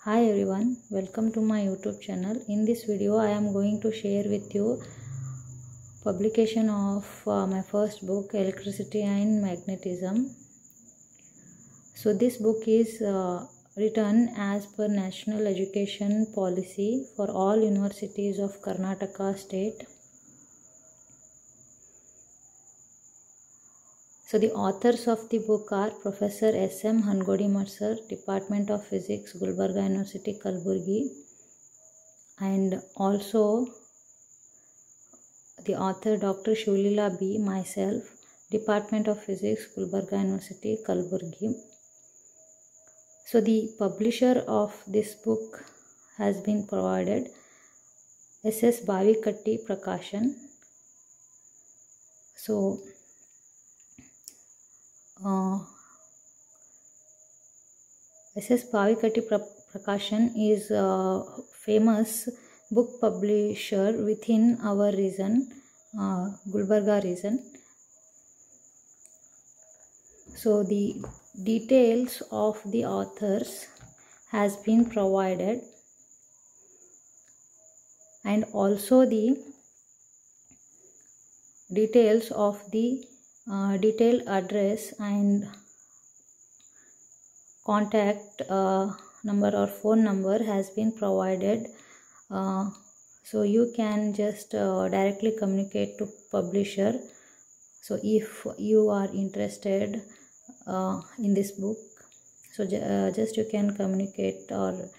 Hi everyone, welcome to my YouTube channel. In this video I am going to share with you publication of my first book, Electricity and Magnetism. So this book is written as per National Education Policy for all universities of Karnataka state. So the authors of the book are Professor S.M. Hangodi Marsar, Department of Physics, Gulbarga University, Kalburgi, and also the author Dr. Shivaleela B. myself, Department of Physics, Gulbarga University, Kalburgi. So the publisher of this book has been provided S.S. Bhavikatti Prakashan. So S.S. Bhavikatti Prakashan is a famous book publisher within our region, Gulbarga region. So the details of the authors has been provided, and also the details of the detailed address and contact number or phone number has been provided, so you can just directly communicate to publisher. So if you are interested in this book, so just you can communicate or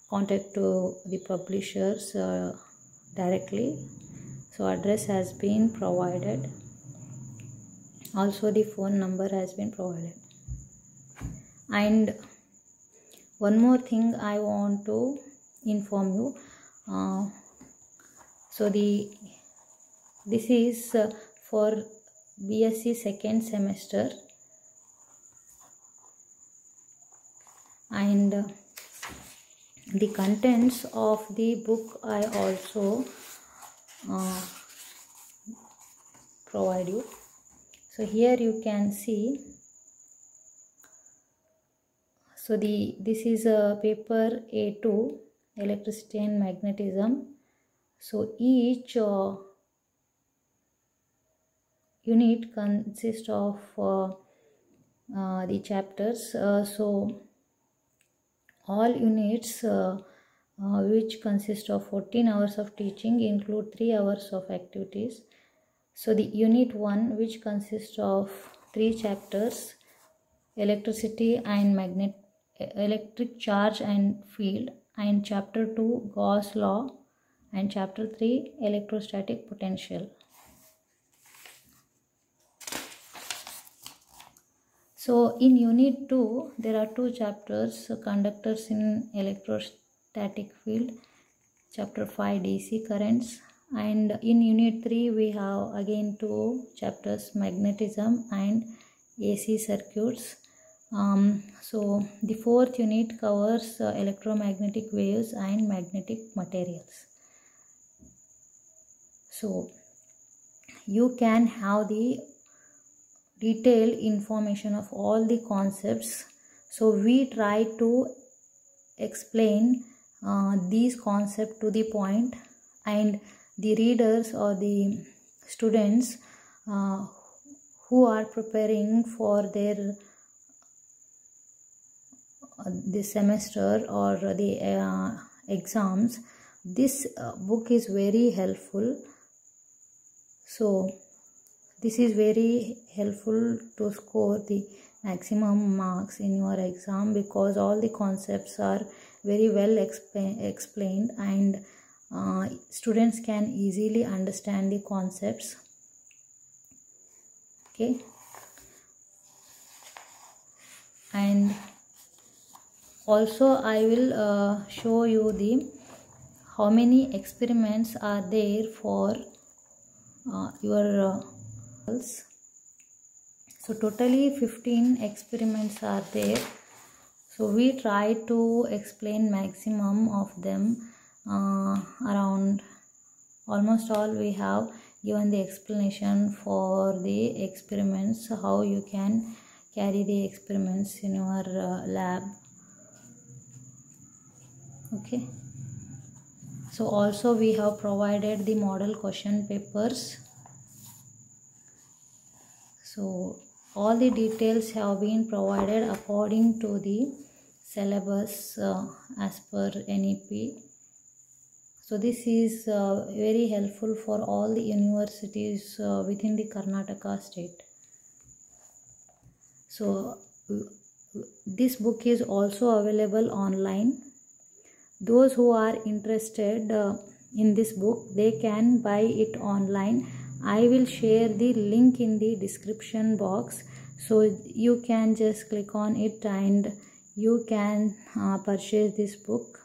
contact to the publishers directly. So address has been provided, also the phone number has been provided. And one more thing I want to inform you. So this is for BSc second semester, and the contents of the book I also provide you. So here you can see. So this is a paper A2, Electricity and Magnetism. So each unit consists of the chapters. So all units which consist of 14 hours of teaching include 3 hours of activities. So the unit 1, which consists of 3 chapters, Electricity and Electric Charge and Field, and chapter 2, Gauss Law, and chapter 3, Electrostatic Potential. So in unit 2 there are 2 chapters, Conductors in Electrostatic Field, chapter 5, DC Currents, and in unit 3 we have again 2 chapters, Magnetism and AC Circuits. So the 4th unit covers electromagnetic waves and magnetic materials. So you can have the detailed information of all the concepts. So we try to explain these concepts to the point, and the readers or the students who are preparing for their this semester or the exams, this book is very helpful. So this is very helpful to score the maximum marks in your exam, because all the concepts are very well explained, and students can easily understand the concepts. Okay, and also I will show you the how many experiments are there for your so totally 15 experiments are there. So we try to explain maximum of them, around almost all we have given the explanation for the experiments, how you can carry the experiments in your lab. Okay, so also we have provided the model question papers. So all the details have been provided according to the syllabus as per NEP. So this is very helpful for all the universities within the Karnataka state. So this book is also available online. Those who are interested in this book, they can buy it online. I will share the link in the description box, so you can just click on it and you can purchase this book.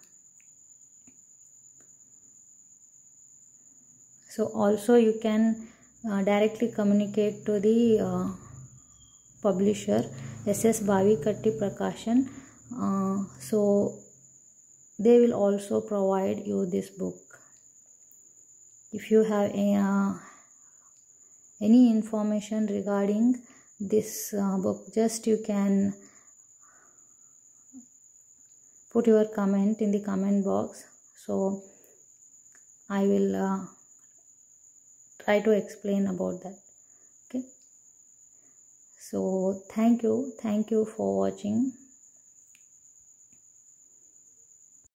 So also you can directly communicate to the publisher, SS Bhavikatti Prakashan. So they will also provide you this book. If you have any information regarding this book, just you can put your comment in the comment box. So I will try to explain about that. Okay, so thank you for watching.